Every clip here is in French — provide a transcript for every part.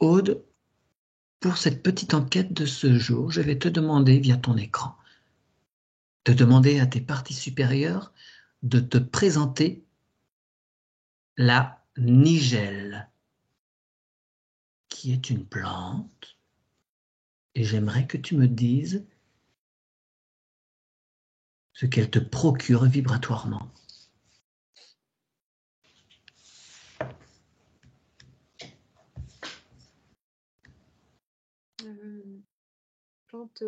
Aude, pour cette petite enquête de ce jour, je vais te demander via ton écran de demander à tes parties supérieures de te présenter la nigelle, qui est une plante, et j'aimerais que tu me dises ce qu'elle te procure vibratoirement. Plante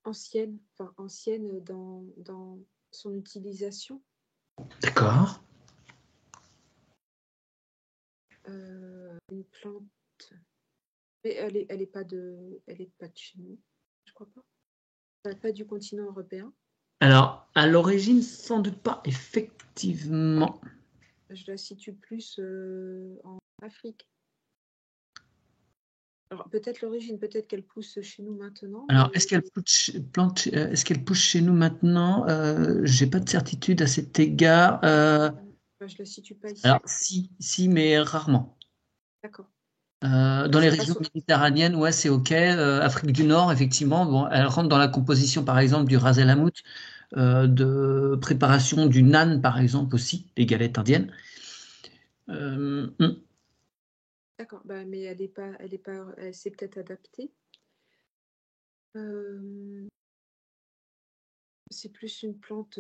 ancienne, enfin ancienne dans son utilisation. D'accord. Une plante, mais elle est pas de chez nous, je crois pas. Elle n'est pas du continent européen. Alors, à l'origine, sans doute pas, effectivement. Je la situe plus en Afrique. Alors peut-être l'origine, peut-être qu'elle pousse chez nous maintenant. Alors, Mais... est-ce qu'elle pousse chez nous maintenant? J'ai pas de certitude à cet égard. je la situe pas ici. Alors, si, mais rarement. D'accord. Dans les régions méditerranéennes, ouais, c'est OK. Afrique du Nord, effectivement, bon, elle rentre dans la composition, par exemple, du ras el hanout, de préparation du naan, par exemple, aussi, les galettes indiennes. D'accord, mais elle s'est peut-être adaptée. C'est plus une plante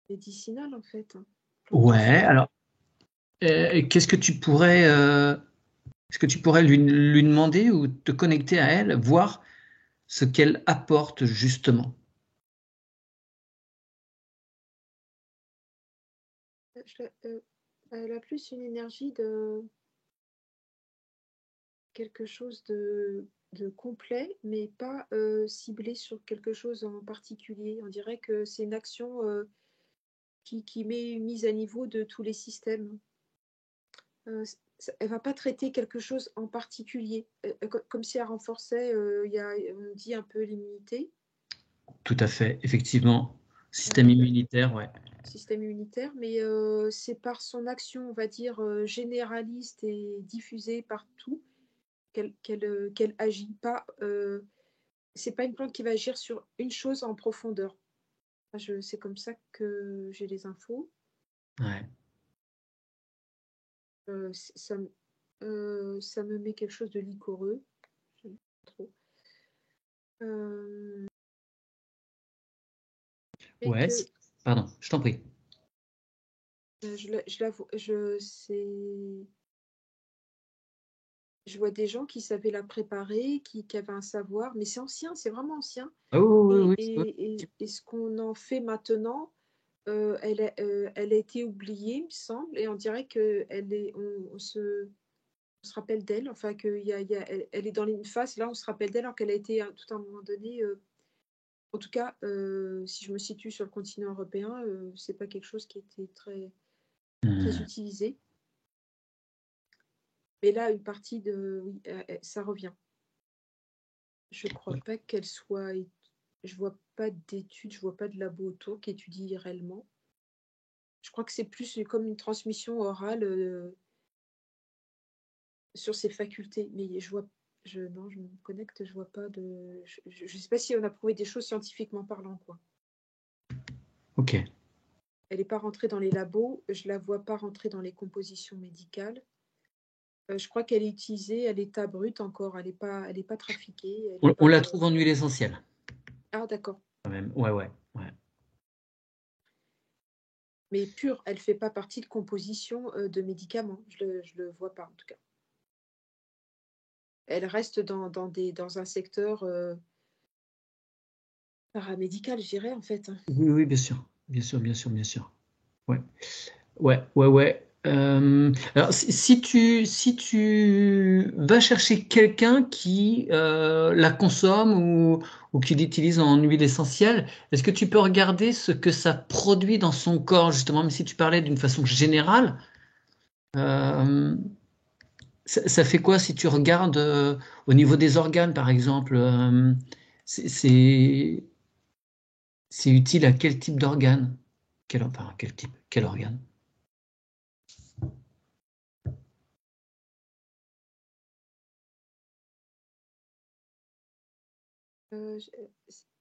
médicinale, en fait. Ouais, alors, qu'est-ce que tu pourrais, est-ce que tu pourrais lui demander ou te connecter à elle, voir ce qu'elle apporte justement? Elle a plus une énergie de quelque chose de complet, mais pas ciblé sur quelque chose en particulier. On dirait que c'est une action qui met mise à niveau de tous les systèmes. Elle va pas traiter quelque chose en particulier, comme si elle renforçait, on dit un peu l'immunité. Tout à fait, effectivement. Système immunitaire, ouais. Système immunitaire, mais c'est par son action, on va dire, généraliste et diffusée partout qu'elle agit. Pas, c'est pas une plante qui va agir sur une chose en profondeur. C'est comme ça que j'ai les infos. Ouais. Ça me met quelque chose de liquoreux. Je n'aime pas trop. Ouais, que, pardon, je t'en prie. Je vois des gens qui savaient la préparer, qui avaient un savoir, mais c'est ancien, c'est vraiment ancien. Oh, oui, Et ce qu'on en fait maintenant, elle a été oubliée, il me semble, et on dirait on se rappelle d'elle, enfin elle est dans une phase, là on se rappelle d'elle alors qu'elle a été tout à un moment donné, en tout cas, si je me situe sur le continent européen, c'est pas quelque chose qui était très, très utilisé. Mais là, une partie oui, ça revient. Je crois pas qu'elle soit, je vois pas d'études, je vois pas de labo autour qui étudie réellement. Je crois que c'est plus comme une transmission orale sur ses facultés, mais non, je me connecte, je vois pas de, je sais pas si on a prouvé des choses scientifiquement parlant, quoi. Ok. Elle n'est pas rentrée dans les labos, je la vois pas rentrer dans les compositions médicales. Je crois qu'elle est utilisée à l'état brut encore, elle est pas trafiquée. On la trouve en huile essentielle. Ah, d'accord. Quand même. Ouais. Mais pure, elle fait pas partie de composition de médicaments. Je le vois pas en tout cas. Elle reste dans un secteur paramédical, je dirais en fait. Oui, bien sûr. Bien sûr. Ouais. Alors, si tu vas chercher quelqu'un qui la consomme ou qui l'utilise en huile essentielle, est-ce que tu peux regarder ce que ça produit dans son corps, justement, même si tu parlais d'une façon générale, ça fait quoi si tu regardes au niveau des organes, par exemple, c'est c'est- c'est utile à quel type d'organe? Quel organe?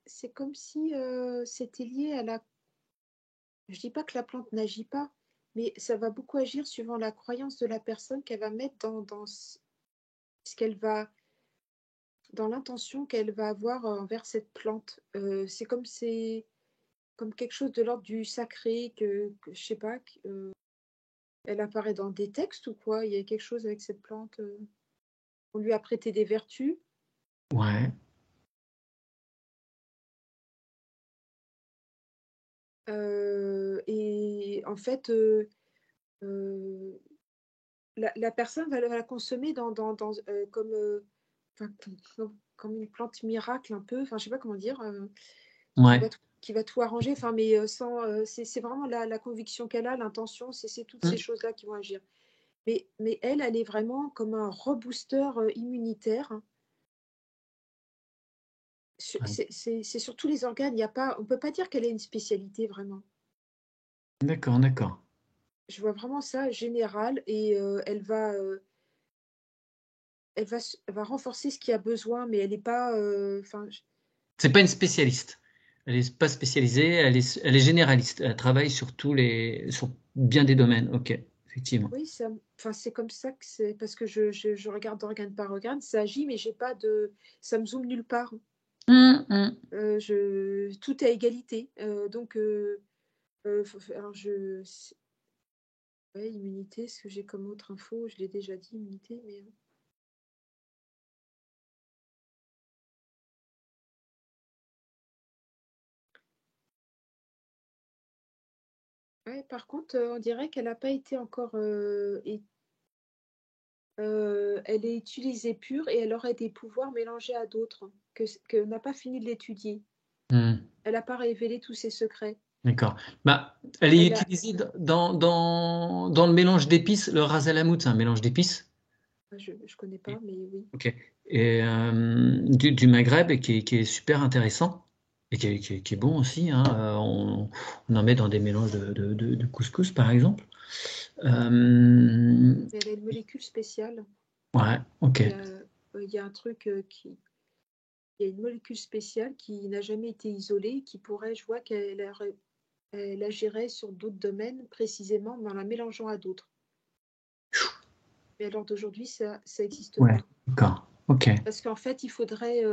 C'est comme si c'était lié à la... Je dis pas que la plante n'agit pas, mais ça va beaucoup agir suivant la croyance de la personne qu'elle va mettre dans ce qu'elle va, dans l'intention qu'elle va avoir envers cette plante. C'est comme quelque chose de l'ordre du sacré, que je sais pas, elle apparaît dans des textes ou quoi? Il y a quelque chose avec cette plante. On lui a prêté des vertus. Ouais. Et en fait, la personne va la consommer comme, enfin, comme une plante miracle un peu, enfin, je sais pas comment dire, Ouais. qui va tout arranger, enfin, mais sans, c'est vraiment la conviction qu'elle a, l'intention, c'est toutes ces Mm. choses-là qui vont agir. Mais elle est vraiment comme un rebooster immunitaire. Ouais. C'est sur tous les organes. Il y a pas, on peut pas dire qu'elle ait une spécialité vraiment. D'accord, d'accord. Je vois vraiment ça général et elle va renforcer ce qu'il y a besoin, mais elle n'est pas, enfin, C'est pas une spécialiste. Elle est pas spécialisée, elle est généraliste. Elle travaille sur sur bien des domaines. Ok, effectivement. oui, enfin, c'est comme ça que c'est parce que je regarde organe par organe, ça agit, mais j'ai pas de, ça me zoome nulle part. Mm. Tout est à égalité, donc alors ouais, immunité, ce que j'ai comme autre info, je l'ai déjà dit, immunité, mais ouais, par contre, on dirait qu'elle n'a pas été encore, elle est utilisée pure et elle aurait des pouvoirs mélangés à d'autres, que n'a pas fini de l'étudier. Mm. Elle n'a pas révélé tous ses secrets. D'accord. Bah, elle est Elle a, utilisée dans le mélange d'épices. Le ras el hanout, c'est un mélange d'épices. je connais pas, mais oui. Ok. Et du Maghreb et qui est super intéressant et qui est bon aussi, hein. On en met dans des mélanges de couscous, par exemple. Mais elle a une molécule spéciale. Ouais, ok. Il y a un truc il y a une molécule spéciale qui n'a jamais été isolée, qui pourrait, je vois elle agirait sur d'autres domaines, précisément, mais en la mélangeant à d'autres. Mais à l'heure d'aujourd'hui, ça n'existe Ouais, pas. d'accord. Ok. Parce qu'en fait, il faudrait,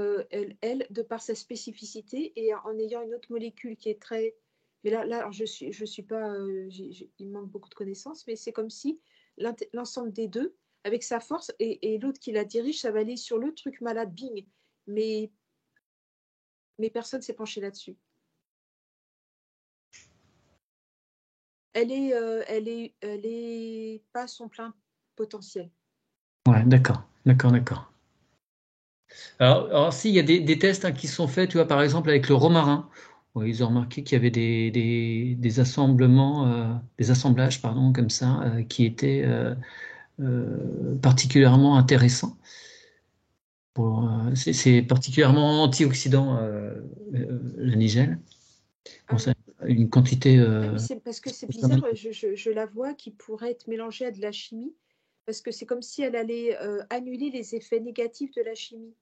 elle, de par sa spécificité et en ayant une autre molécule qui est très... Mais là alors je suis pas, il me manque beaucoup de connaissances, mais c'est comme si l'ensemble des deux, avec sa force, et l'autre qui la dirige, ça va aller sur le truc malade, bing. Mais, mais personne s'est penché là-dessus. Elle est pas à son plein potentiel. Ouais, d'accord. D'accord, d'accord. Alors si, il y a des tests, hein, qui sont faits, tu vois, par exemple, avec le romarin. Ouais, ils ont remarqué qu'il y avait des assemblements, des assemblages, pardon, comme ça, qui étaient particulièrement intéressants. C'est particulièrement antioxydant, la nigelle. Bon, Ah c'est oui. une quantité Ah, mais c'est parce que c'est pas mal. bizarre, je la vois qui pourrait être mélangée à de la chimie, parce que c'est comme si elle allait annuler les effets négatifs de la chimie,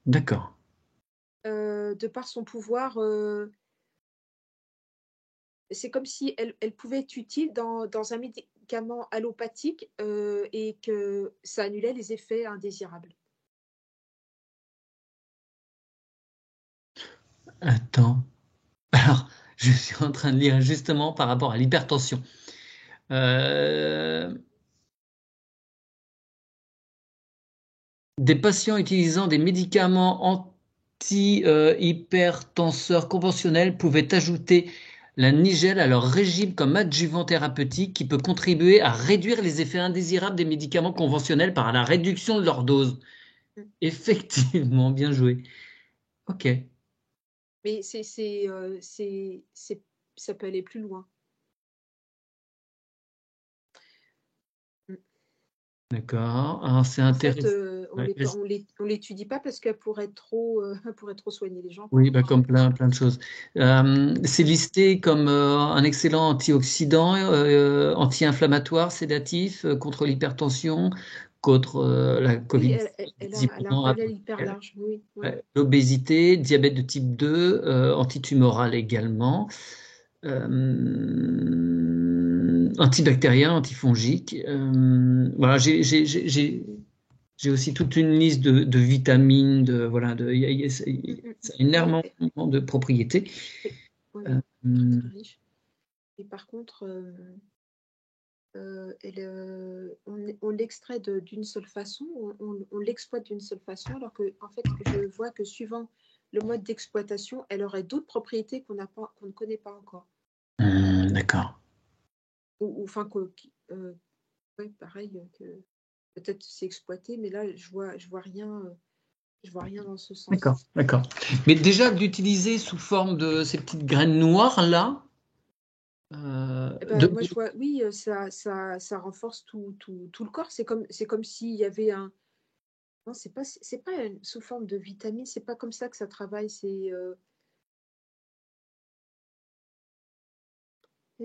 D'accord. de par son pouvoir. C'est comme si elle pouvait être utile dans un médicament allopathique et que ça annulait les effets indésirables. Attends. Alors, je suis en train de lire justement par rapport à l'hypertension. Euh, des patients utilisant des médicaments anti-hypertenseurs conventionnels pouvaient ajouter la nigelle à leur régime comme adjuvant thérapeutique qui peut contribuer à réduire les effets indésirables des médicaments conventionnels par la réduction de leur dose. Mm. Effectivement, bien joué. Ok, Mais ça peut aller plus loin. Mm. d'accord. Alors, c'est En fait, intéressant. Ouais, on l'étudie pas parce qu'elle pourrait trop, elle pourrait trop soigner les gens, oui, quoi. bah, comme plein de choses. C'est listé comme un excellent antioxydant, anti-inflammatoire, sédatif, contre l'hypertension, qu'autre la Oui, Covid. elle a un panel hyper large. Oui, oui. L'obésité, diabète de type 2, antitumoral également, antibactérien, antifongique. Voilà, j'ai aussi toute une liste de vitamines, voilà, ça a énormément de propriétés. Oui, oui, oui. Très, très riche. Et par contre, on l'extrait d'une seule façon, on l'exploite d'une seule façon, alors que en fait, je vois que suivant le mode d'exploitation, elle aurait d'autres propriétés qu'on ne connaît pas encore. D'accord. Ou enfin, ouais, pareil, que peut-être c'est exploité, mais là, je vois rien dans ce sens. D'accord, d'accord. Mais déjà d'utiliser sous forme de ces petites graines noires là. Moi, je vois, oui, ça renforce tout le corps. C'est comme s'il y avait un. Non, c'est pas sous forme de vitamine. C'est pas comme ça que ça travaille. C'est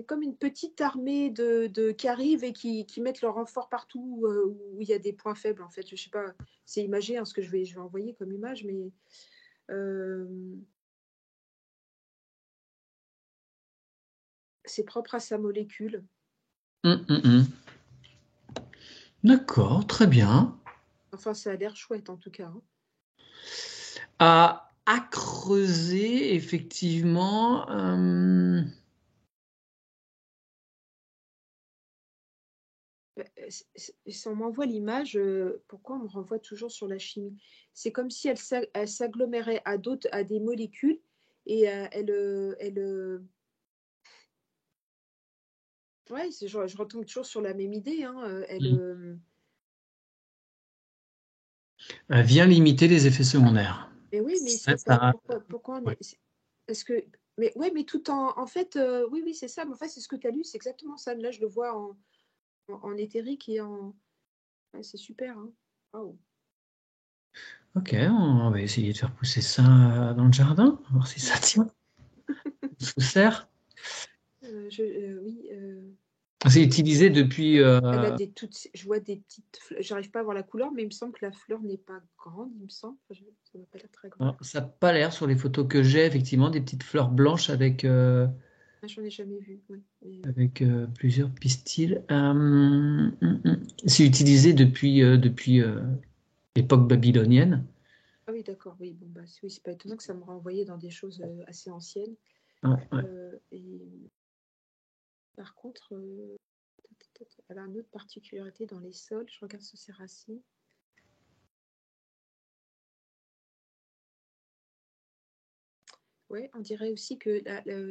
comme une petite armée qui arrivent et qui mettent leur renfort partout où il y a des points faibles. En fait, je sais pas. C'est imagé ce que je vais envoyer comme image, mais c'est propre à sa molécule. D'accord, très bien. Enfin, ça a l'air chouette en tout cas. À creuser, effectivement. Si on m'envoie l'image, pourquoi on me renvoie toujours sur la chimie? C'est comme si elle s'agglomérait à des molécules et ouais, je retombe toujours sur la même idée, hein, Vient limiter les effets secondaires. mais oui, mais pourquoi Ouais. est-ce que mais ouais, mais tout en fait, oui, oui, c'est ça, mais en fait, c'est ce que tu as lu, c'est exactement ça. Là, je le vois en éthérique et en ouais, c'est super, hein. Waouh! Ok, on va essayer de faire pousser ça dans le jardin, voir si ça tient. Sous serre. Oui, C'est utilisé depuis. elle a je vois des petites fleurs. J'arrive pas à voir la couleur, mais il me semble que la fleur n'est pas grande, il me semble. Enfin, ça n'a pas l'air très grand. Ça n'a pas l'air sur les photos que j'ai, effectivement, des petites fleurs blanches avec, Ah, j'en ai jamais vu. Ouais. avec plusieurs pistils. C'est utilisé depuis l'époque babylonienne. Ah oui, d'accord. Oui, bon, bah, oui, c'est pas étonnant que ça me renvoyait dans des choses assez anciennes. Ouais. Et par contre, elle a une autre particularité dans les sols. Je regarde sur ses racines. Ouais, on dirait aussi que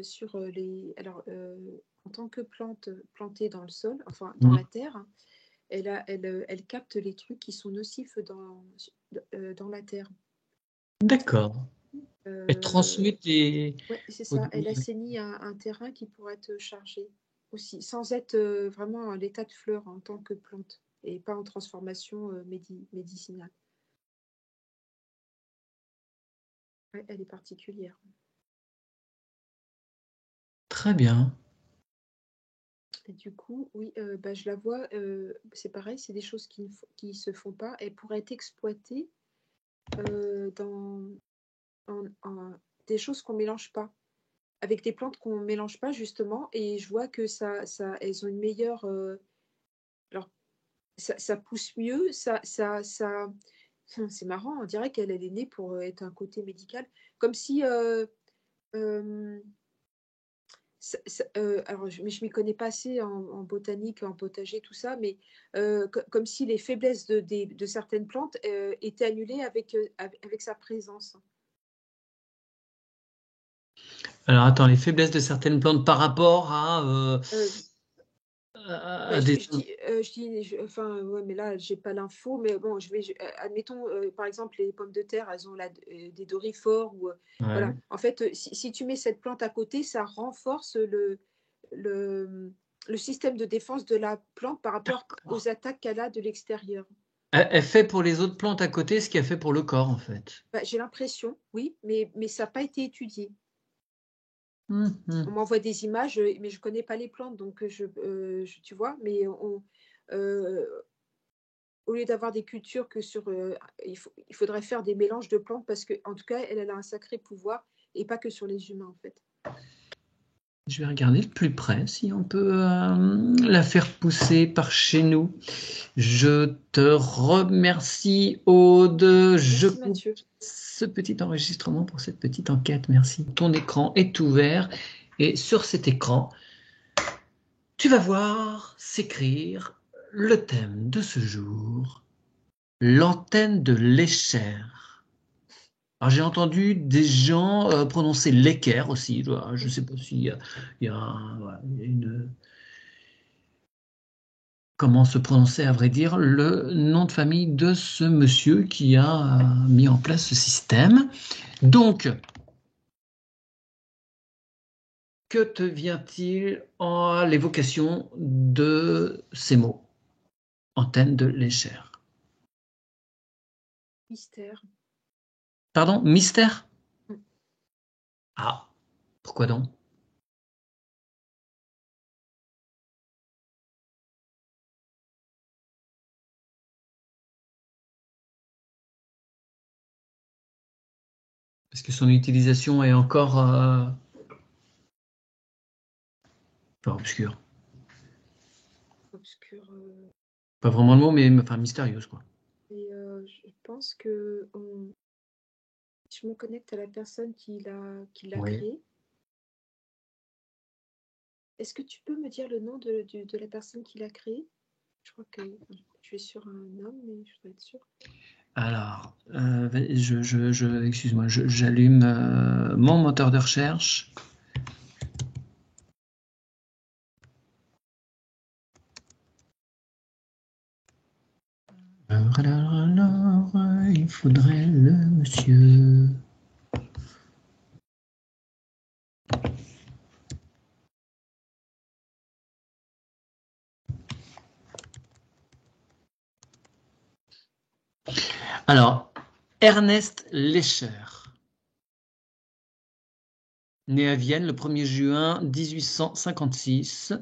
sur les. Alors, en tant que plante plantée dans le sol, enfin dans la terre, hein, elle capte les trucs qui sont nocifs dans la terre. D'accord. Elle Euh, transmet des. ouais, c'est ça. Elle assainit un terrain qui pourrait être chargé aussi, sans être vraiment à l'état de fleur en tant que plante et pas en transformation médicinale. Ouais, elle est particulière. Très bien. Et du coup, oui, bah, je la vois, c'est pareil, c'est des choses qui se font pas. Elle pourrait être exploitée dans des choses qu'on mélange pas, avec des plantes qu'on mélange pas justement. Et je vois que elles ont une meilleure. Alors, ça pousse mieux, c'est marrant, on dirait elle est née pour être un côté médical, comme si. Euh, alors, mais je m'y connais pas assez en botanique, en potager, tout ça, mais comme si les faiblesses de certaines plantes étaient annulées avec sa présence. Alors, attends, les faiblesses de certaines plantes par rapport Euh, à des. Enfin, ouais, mais là, j'ai pas l'info, mais bon, admettons, par exemple, les pommes de terre, elles ont des doryphores, ou, voilà. Ouais. En fait, si tu mets cette plante à côté, ça renforce le, le système de défense de la plante par rapport aux attaques qu'elle a de l'extérieur. Elle fait pour les autres plantes à côté ce qu'elle fait pour le corps, en fait. Bah, j'ai l'impression, oui, mais ça n'a pas été étudié. On Mhm. m'envoie des images, mais je connais pas les plantes, donc tu vois, mais euh, au lieu d'avoir des cultures que sur... il faudrait faire des mélanges de plantes parce qu'en tout cas, elle a un sacré pouvoir et pas que sur les humains, en fait. Je vais regarder de plus près si on peut la faire pousser par chez nous. Je te remercie, Aude. Je Merci, coupe Mathieu. ce petit enregistrement pour cette petite enquête. Merci. Ton écran est ouvert et sur cet écran, tu vas voir s'écrire le thème de ce jour, l'antenne de l'échelle. Alors j'ai entendu des gens prononcer l'équerre aussi. Je ne sais pas s'il y a, voilà, il y a une... Comment se prononcer, à vrai dire, le nom de famille de ce monsieur qui a mis en place ce système. Donc, que te vient-il à l'évocation de ces mots? Antenne de l'échelle. Mystère. Pardon, mystère? Ah, pourquoi donc? Parce que son utilisation est encore pas obscure. Obscur. Pas vraiment le mot, mais enfin mystérieuse, quoi. Et je pense que je me connecte à la personne qui l'a Oui. créé. Est-ce que tu peux me dire le nom de la personne qui l'a créé? Je crois que je suis sur un homme, mais je voudrais être sûre. Alors, excuse-moi, j'allume mon moteur de recherche. Alors, il faudrait le monsieur. Alors, Ernest Lescher, né à Vienne le 1er juin 1856,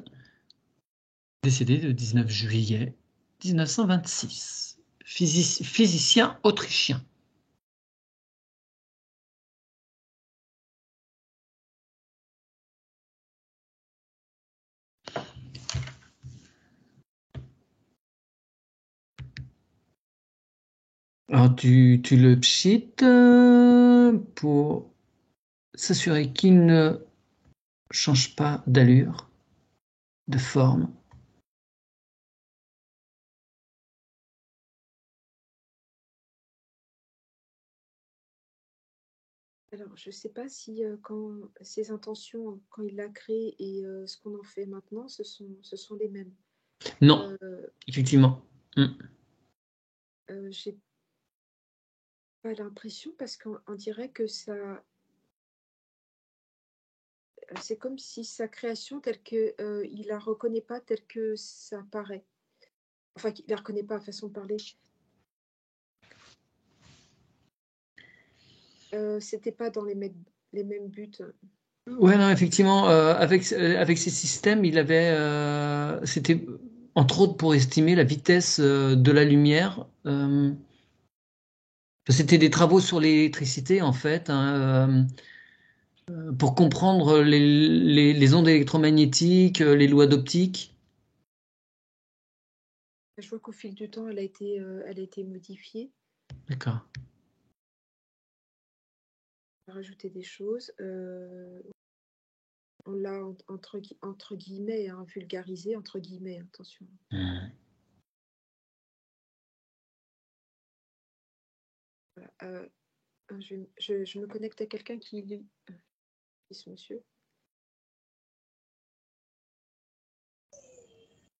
décédé le 19 juillet 1926, physicien autrichien. Alors, tu le pchites pour s'assurer qu'il ne change pas d'allure, de forme. Alors, je ne sais pas si quand ses intentions, quand il l'a créé et ce qu'on en fait maintenant, ce sont les mêmes. Non, effectivement. J'ai pas l'impression parce qu'on dirait que ça... C'est comme si sa création, telle que il la reconnaît pas, telle que ça paraît. Enfin, qu'il la reconnaît pas, façon de parler. C'était pas dans les mêmes buts. Ouais, non, effectivement, avec ces systèmes, il avait, c'était entre autres pour estimer la vitesse de la lumière. C'était des travaux sur l'électricité, en fait, hein, pour comprendre les ondes électromagnétiques, les lois d'optique. Je vois qu'au fil du temps, elle a été modifiée. D'accord. On a rajouté des choses. On l'a entre guillemets vulgarisé, entre guillemets, attention. Voilà, je me connecte à quelqu'un qui lit. Ce monsieur.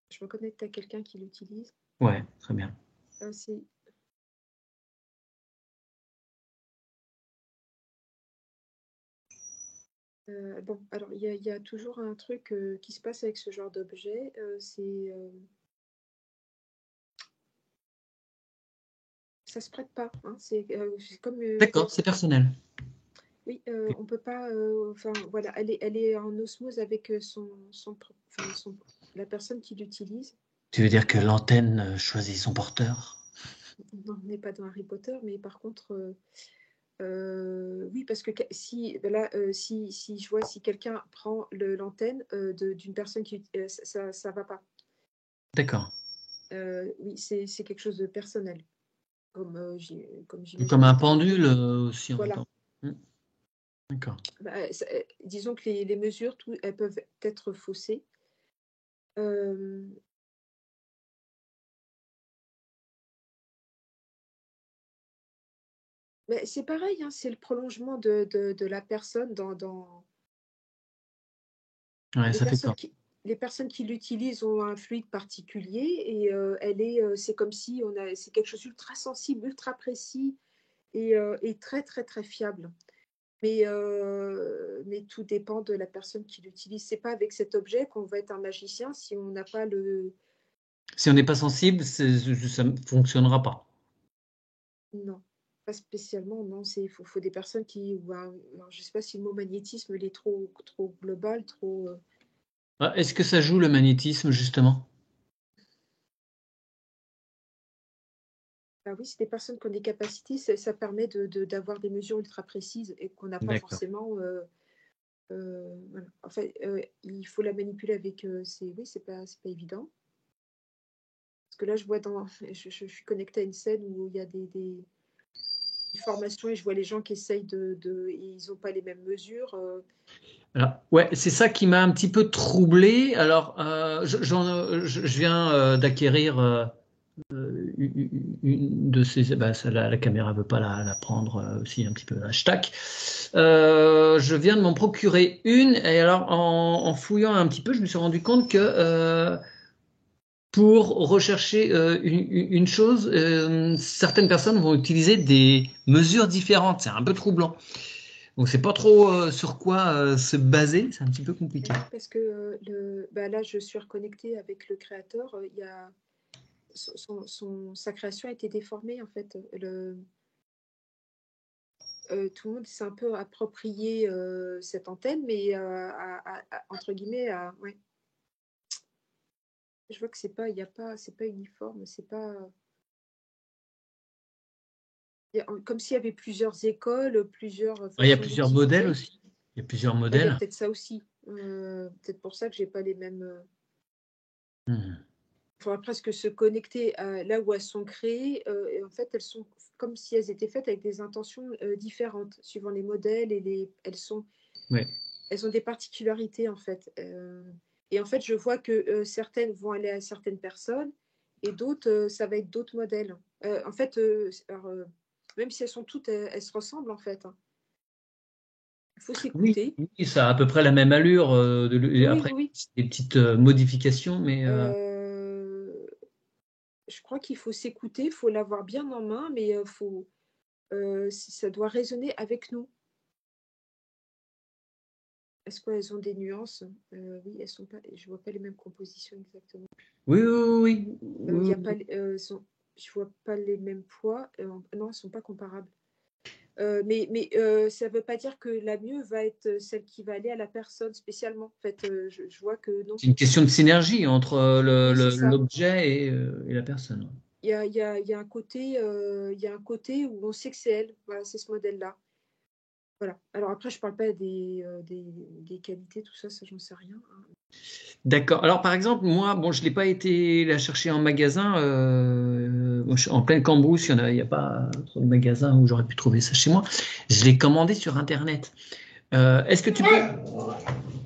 Je me connecte à quelqu'un qui l'utilise. Ouais, très bien. C'est... Bon, alors il y a toujours un truc qui se passe avec ce genre d'objet, ça se prête pas, hein, c'est comme... D'accord, c'est personnel. Oui, on peut pas... Enfin, voilà, elle est en osmose avec la personne qui l'utilise. Tu veux dire que l'antenne choisit son porteur? Non, on n'est pas dans Harry Potter, mais par contre, oui, parce que si, ben là, si je vois si quelqu'un prend l'antenne d'une personne qui, ça va pas. D'accord. Oui, c'est quelque chose de personnel, comme Comme j'imagine un le téléphone. pendule aussi en même Voilà. temps. Hmm, d'accord. Bah, disons que les mesures, elles peuvent être faussées. Euh, mais c'est pareil, hein, c'est le prolongement de la personne dans Ouais, les ça fait personnes peur. qui les personnes qui l'utilisent ont un fluide particulier et c'est comme si c'est quelque chose d'ultra sensible, ultra précis et très, très, très fiable. Mais tout dépend de la personne qui l'utilise. C'est pas avec cet objet qu'on va être un magicien si on n'a pas le Si on n'est pas sensible, ça ne fonctionnera pas. non, pas spécialement, non, faut des personnes qui ou alors je sais pas si le mot magnétisme, il est trop global, trop, Ah, est-ce que ça joue le magnétisme, justement? ah oui, c'est des personnes qui ont des capacités, ça permet d'avoir des mesures ultra précises et qu'on n'a pas D'accord. forcément, voilà. En fait, il faut la manipuler avec, oui, c'est pas évident. Parce que là, je vois je suis connectée à une scène où il y a des formations et je vois les gens qui essayent ils ont pas les mêmes mesures, Alors, ouais, c'est ça qui m'a un petit peu troublé. Alors, je viens d'acquérir une de ces. Bah, la caméra veut pas la prendre aussi un petit peu. Hashtag. Je viens de m'en procurer une et alors en fouillant un petit peu, je me suis rendu compte que pour rechercher une chose, certaines personnes vont utiliser des mesures différentes. C'est un peu troublant. Donc c'est pas trop sur quoi se baser. C'est un petit peu compliqué. oui, parce que, bah, là, je suis reconnectée avec le créateur, il y a sa création a été déformée, en fait, tout le monde s'est un peu approprié, cette antenne, mais entre guillemets, ouais. Je vois que c'est pas uniforme, c'est pas, comme s'il y avait plusieurs écoles, plusieurs Il y a façons plusieurs modèles d'utiliser. aussi. Il y a plusieurs Ouais, il y a modèles. peut-être ça aussi. Peut-être pour ça que j'ai pas les mêmes. Hmm. Il faudra presque se connecter là où elles sont créées. Et en fait, elles sont comme si elles étaient faites avec des intentions différentes, suivant les modèles Ouais. elles ont des particularités en fait. Et en fait, je vois que certaines vont aller à certaines personnes et d'autres, ça va être d'autres modèles. En fait, alors, même si elles sont toutes, elles se ressemblent en fait, hein. Il faut Oui, s'écouter. oui, ça a à peu près la même allure. Et Oui, oui, après, oui. des petites modifications, mais Euh, je crois qu'il faut s'écouter, il faut l'avoir bien en main, mais ça doit résonner avec nous. Est-ce qu'elles ont des nuances? Oui, elles sont pas, je vois pas les mêmes compositions exactement. oui, oui, oui, Il y oui, a pas, oui. je vois pas les mêmes poids. Non, elles sont pas comparables. Mais ça veut pas dire que la mieux va être celle qui va aller à la personne spécialement. En fait, je vois que non. C'est une question de synergie entre Oui, c'est ça. l'objet et la personne. Il y a un côté, il y a un côté où on sait que c'est elle. Voilà, c'est ce modèle-là. Voilà. Alors après, je parle pas des qualités, tout ça, ça j'en sais rien, hein. D'accord. Alors, par exemple, moi, bon, je l'ai pas été la chercher en magasin. Moi, je suis en pleine Cambrousse, il y a pas trop de magasins où j'aurais pu trouver ça chez moi. Je l'ai commandé sur Internet. Est-ce que tu peux...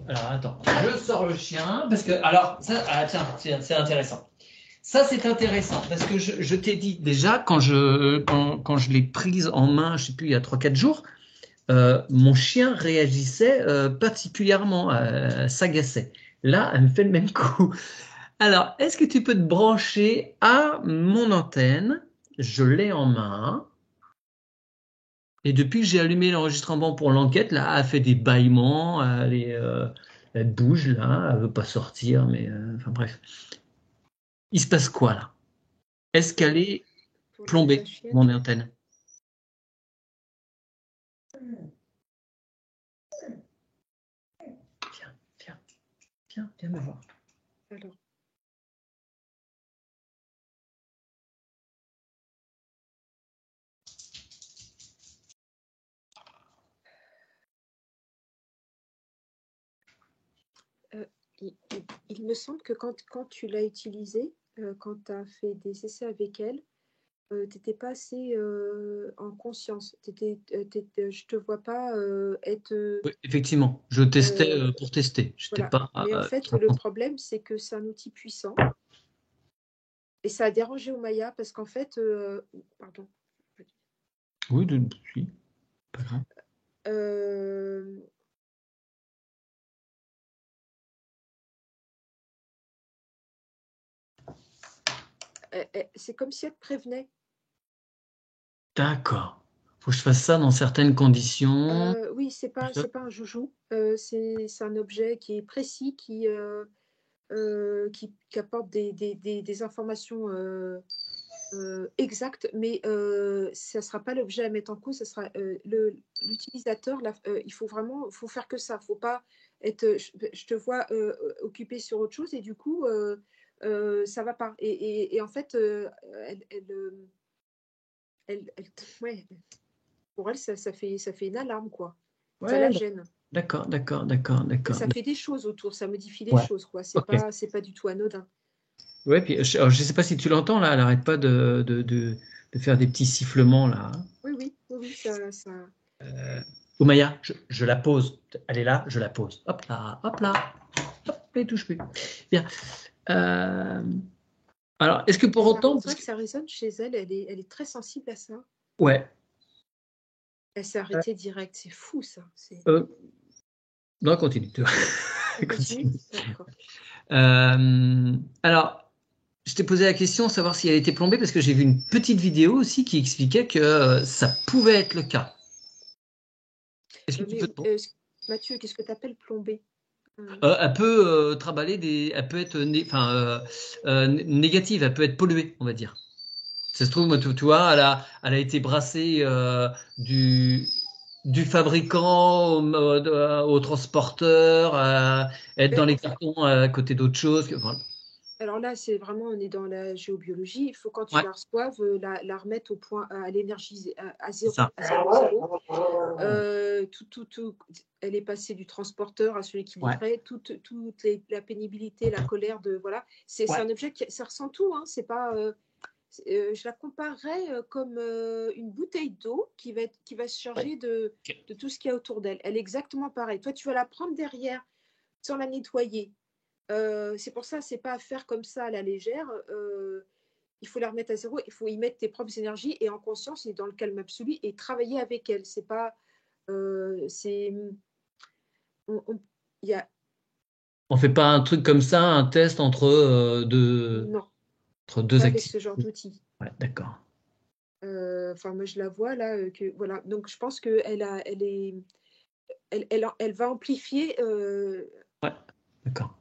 Alors, attends, je sors le chien parce que... Alors, ça, ah, tiens, c'est intéressant. Ça, c'est intéressant parce que je t'ai dit déjà, quand je l'ai prise en main, je sais plus, il y a 3 4 jours, mon chien réagissait particulièrement, s'agaçait. Là, elle me fait le même coup. Alors, est-ce que tu peux te brancher à mon antenne? Je l'ai en main. Et depuis que j'ai allumé l'enregistrement pour l'enquête, là, elle fait des bâillements, elle bouge là, elle veut pas sortir, mais enfin bref. Il se passe quoi là? Est-ce Pour qu'elle la, est pour la plombée, chienne. mon antenne? Viens, viens, viens, viens me voir. Alors, Il me semble que quand tu l'as utilisée, quand tu as fait des essais avec elle, tu n'étais pas assez en conscience. Je te vois pas être... Oui, effectivement, je testais euh, pour tester. J'étais voilà. pas. Mais en fait, le problème, c'est que c'est un outil puissant. Et ça a dérangé Omaya parce qu'en fait... pardon. Oui, oui, pas grave. C'est comme si elle te prévenait. D'accord. Faut que je fasse ça dans certaines conditions. Oui, c'est pas un joujou. C'est un objet qui est précis, qui apporte des informations exactes, mais ça ne sera pas l'objet à mettre en cause, ça sera l'utilisateur. Il faut vraiment, faut faire que ça. Faut pas être. Je te vois occupé sur autre chose et du coup, ça va pas. Et en fait, ouais, pour elle, ça fait une alarme, quoi. Ça Ouais, la gêne. d'accord, d'accord, d'accord, d'accord. Ça fait des choses autour, ça modifie les Ouais, choses, quoi. ok. C'est pas du tout anodin. Ouais, puis alors, je sais pas si tu l'entends là, elle arrête pas de faire des petits sifflements là. Oui, oui, oui, oui, ça... Oumaya, je la pose. Elle est là, je la pose. Hop là, hop là. Hop, elle touche plus. Bien. Euh, alors, est-ce que pour autant, C'est vrai que ça résonne chez elle, elle est très sensible à ça. ouais. Elle s'est arrêtée direct, c'est fou ça. Euh, non, continue. On continue? Continue. D'accord. Alors, je t'ai posé la question, savoir si elle était plombée, parce que j'ai vu une petite vidéo aussi qui expliquait que ça pouvait être le cas. Est-ce que tu Mais peux Mathieu, qu'est-ce que tu appelles plomber? elle peut traballer elle peut être négative, elle peut être polluée, on va dire. Ça se trouve, moi, tu vois, elle a été brassée du fabricant au transporteur, être dans Ben, les en fait, cartons à côté d'autres choses. Enfin, alors là, c'est vraiment, on est dans la géobiologie. Il faut quand tu ouais, la reçoives, la remettre au point, à l'énergie, à c'est ça. zéro, à zéro, zéro. Elle est passée du transporteur à celui qui Ouais, livrait, la pénibilité, la colère de voilà. C'est ouais, un objet qui ça ressent tout, hein. C'est pas, je la comparerais comme une bouteille d'eau qui va se ouais. charger Ok. de tout ce qu'il y a autour d'elle. Elle est exactement pareille. Toi, tu vas la prendre derrière sans la nettoyer. C'est pour ça, c'est pas à faire comme ça à la légère. Il faut la remettre à zéro. Il faut y mettre tes propres énergies et en conscience et dans le calme absolu et travailler avec elle. C'est pas, c'est, on- il y a, On fait pas un truc comme ça, un test non, entre deux pas avec ce activités. genre d'outil. Ouais, d'accord. Enfin, moi, je la vois là, que voilà. Donc, je pense que elle va amplifier. Ouais, d'accord.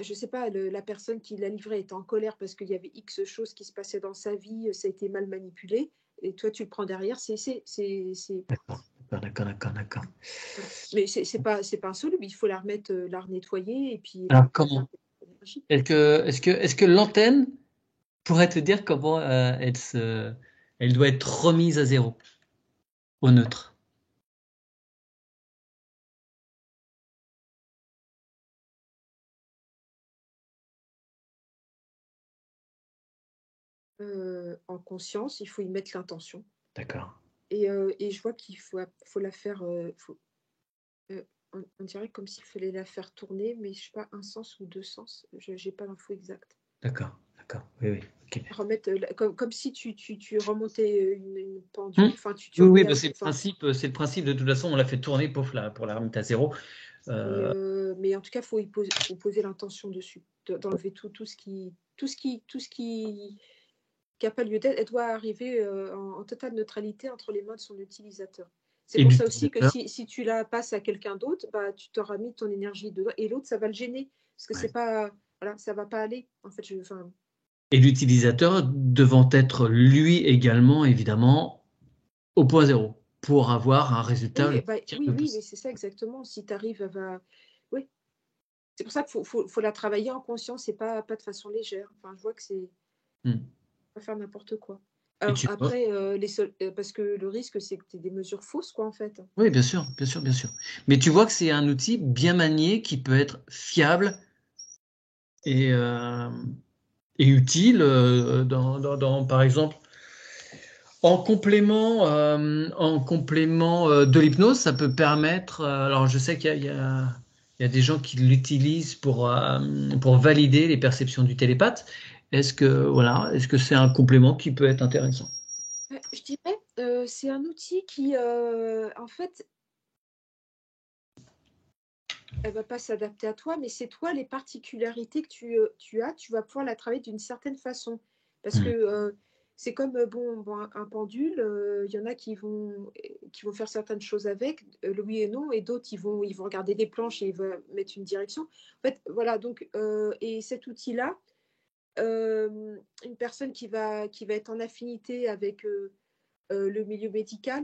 Je sais pas, la personne qui l'a livré est en colère parce qu'il y avait X choses qui se passaient dans sa vie, ça a été mal manipulé, et toi tu le prends derrière, D'accord, d'accord, d'accord, d'accord. voilà. Mais c'est pas insoluble, il faut la remettre, la renettoyer et puis Alors, la faire comment? énergie. Est-ce que l'antenne pourrait te dire comment elle doit être remise à zéro, au neutre? En conscience, il faut y mettre l'intention. D'accord. Et je vois faut la faire, on dirait comme s'il fallait la faire tourner, mais je sais pas, un sens ou deux sens, je n'ai pas l'info exacte. D'accord, d'accord. Oui, oui, ok. Remettre, comme si tu remontais une Hmm. pendule, enfin tu Oui, oui, remets bah, à zéro, enfin, c'est le principe. De toute façon, on l'a fait tourner pour la remettre à zéro. mais en tout cas, faut poser l'intention dessus, d'enlever tout ce qui n'a pas lieu d'être. Elle doit arriver en totale neutralité entre les mains de son utilisateur. C'est Et pour ça aussi que l'utilisateur. si tu la passes à quelqu'un d'autre, bah, tu t'auras mis ton énergie dedans et l'autre, ça va le gêner parce que c'est Ouais. pas, voilà, ça va pas aller. En fait, enfin, Et l'utilisateur devant être lui également, évidemment, au point zéro pour avoir un résultat le oui, plus bah, oui, fiable oui, mais possible. c'est ça exactement. Si tu arrives oui, c'est pour ça qu'il faut la travailler en conscience et pas de façon légère. Enfin, je vois que c'est Hmm. pas faire n'importe quoi. Alors après, parce que le risque, c'est que tu aies des mesures fausses, quoi, en fait. Oui, bien sûr, bien sûr, bien sûr. Mais tu vois que c'est un outil bien manié qui peut être fiable et, euh, et utile par exemple, en complément de l'hypnose, ça peut permettre. Alors, je sais il y a des gens qui l'utilisent pour valider les perceptions du télépathe. Est-ce que c'est un complément qui peut être intéressant? Je dirais, c'est un outil qui, en fait, elle va pas s'adapter à toi, mais c'est toi les particularités que tu as, tu vas pouvoir la travailler d'une certaine façon. Parce que, Hmm. c'est comme, bon un pendule, il y en a qui vont faire certaines choses avec, le oui et non et d'autres ils vont regarder des planches et ils vont mettre une direction. En fait, voilà donc, et cet outil-là, une personne qui va être en affinité avec, le milieu médical,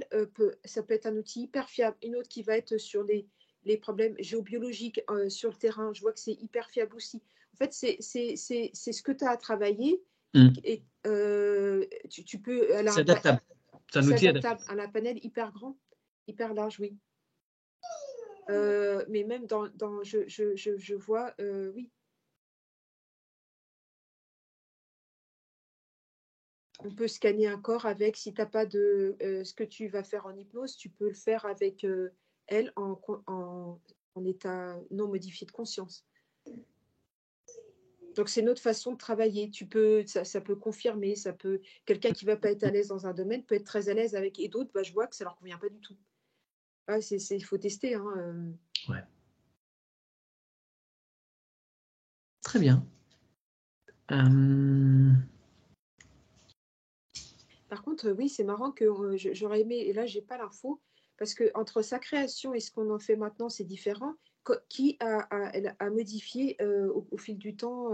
ça peut être un outil hyper fiable. Une autre qui va être sur les problèmes géobiologiques sur le terrain, je vois que c'est hyper fiable aussi. En fait, c'est ce que tu as à travailler Hmm. et tu peux, C'est adaptable. C'est un c'est outil adaptable. adaptable, elle a un panel hyper grand, hyper large, oui. Mais même je vois, oui, on peut scanner un corps avec, si tu as pas de, ce que tu vas faire en hypnose, tu peux le faire avec, elle en état non modifié de conscience. Donc c'est une autre façon de travailler. Ça peut confirmer, ça peut quelqu'un qui va pas être à l'aise dans un domaine peut être très à l'aise avec et d'autres, bah, je vois que ça leur convient pas du tout. Ah, il faut tester, hein, Ouais. Très bien. Euh, Par contre, oui, c'est marrant que, j'aurais aimé et là j'ai pas l'info, parce que entre sa création et ce qu'on en fait maintenant, c'est différent. Qui a modifié, au fil du temps,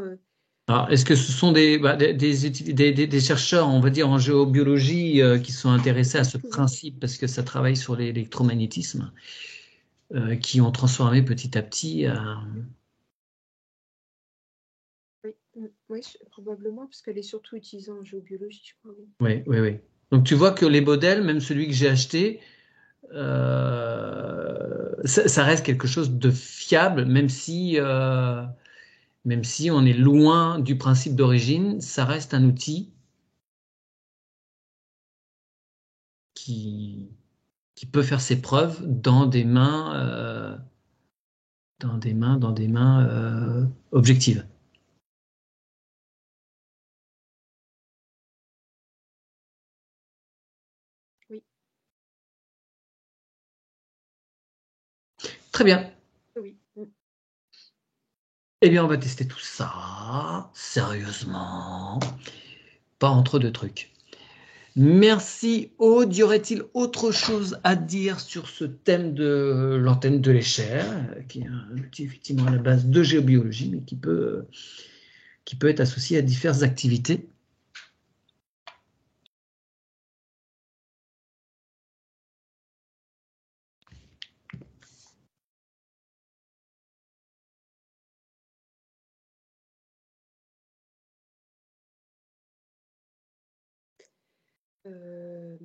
Alors, est-ce que ce sont des chercheurs, on va dire, en géobiologie qui sont intéressés à ce oui, principe parce que ça travaille sur l'électromagnétisme, qui ont transformé petit à petit. oui, oui, probablement, parce qu'elle est surtout utilisée en géobiologie, je crois, oui. Oui, oui, oui. Donc tu vois que les modèles, même celui que j'ai acheté, ça reste quelque chose de fiable, même si on est loin du principe d'origine, ça reste un outil qui, qui peut faire ses preuves dans des mains objectives. Oui, Très bien. oui. Eh bien, on va tester tout ça sérieusement, pas entre deux trucs. Merci Aude. Y aurait-il autre chose à dire sur ce thème de l'antenne de l'échelle, qui est un outil effectivement à la base de géobiologie, mais qui peut être associé à diverses activités? Euh,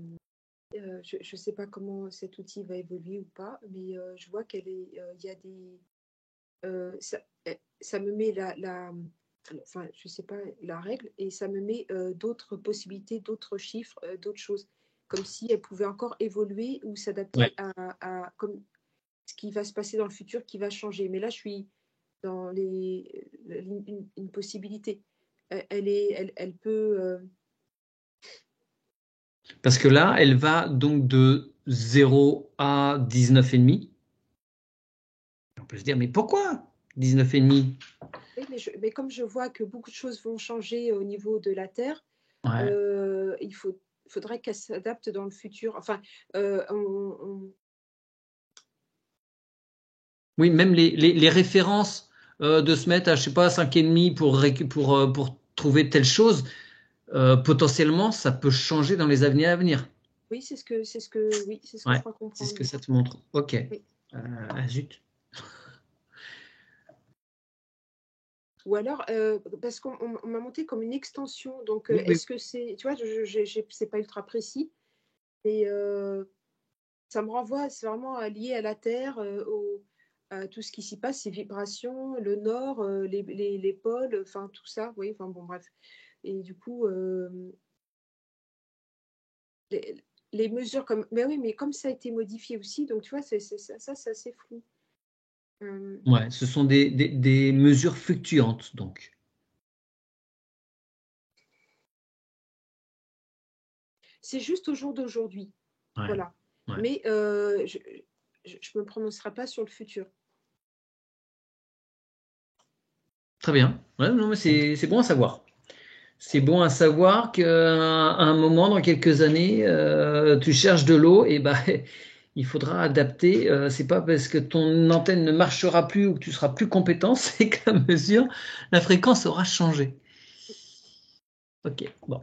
je ne sais pas comment cet outil va évoluer ou pas, mais je vois il y a des, ça me met enfin, je sais pas la règle, et ça me met d'autres possibilités, d'autres chiffres, d'autres choses, comme si elle pouvait encore évoluer ou Ouais. s'adapter comme ce qui va se passer dans le futur, qui va changer. Mais là, je suis dans une possibilité. Elle peut, Parce que là, elle va donc de 0 à 19,5. On peut se dire, mais pourquoi 19,5? oui, mais comme je vois que beaucoup de choses vont changer au niveau de la Terre, Ouais. faudrait qu'elle s'adapte dans le futur. Enfin, Oui, même les références de se mettre à, je sais pas, 5,5 pour trouver telle chose, potentiellement, ça peut changer dans les années à venir. oui, oui, c'est ce que je Ouais, crois c'est ce comprendre. que Oui. ça te montre. Ok. Oui. Zut. Ou alors, parce qu'on m'a monté comme une extension, donc Oui, oui. est-ce que c'est, tu vois, c'est pas ultra précis, et ça me renvoie, c'est vraiment lié à la Terre, à tout ce qui s'y passe, ces vibrations, le nord, les pôles, enfin tout ça, vous voyez, enfin bon, bref. Et du coup, les, les mesures comme, mais oui, mais comme ça a été modifié aussi, donc tu vois, ça, c'est assez flou. Ouais, ce sont des mesures fluctuantes, donc. C'est juste au jour d'aujourd'hui, Ouais, voilà. ouais. Mais je me prononcerai pas sur le futur. Très bien. Ouais, non, mais c'est bon à savoir. C'est bon à savoir qu'à un moment, dans quelques années, tu cherches de l'eau et bah, il faudra adapter. C'est pas parce que ton antenne ne marchera plus ou que tu seras plus compétent, c'est qu'à mesure, la fréquence aura changé. Ok, bon.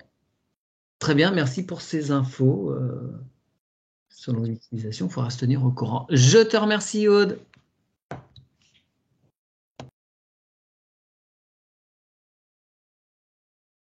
Très bien, merci pour ces infos. Selon l'utilisation, il faudra se tenir au courant. Je te remercie, Aude.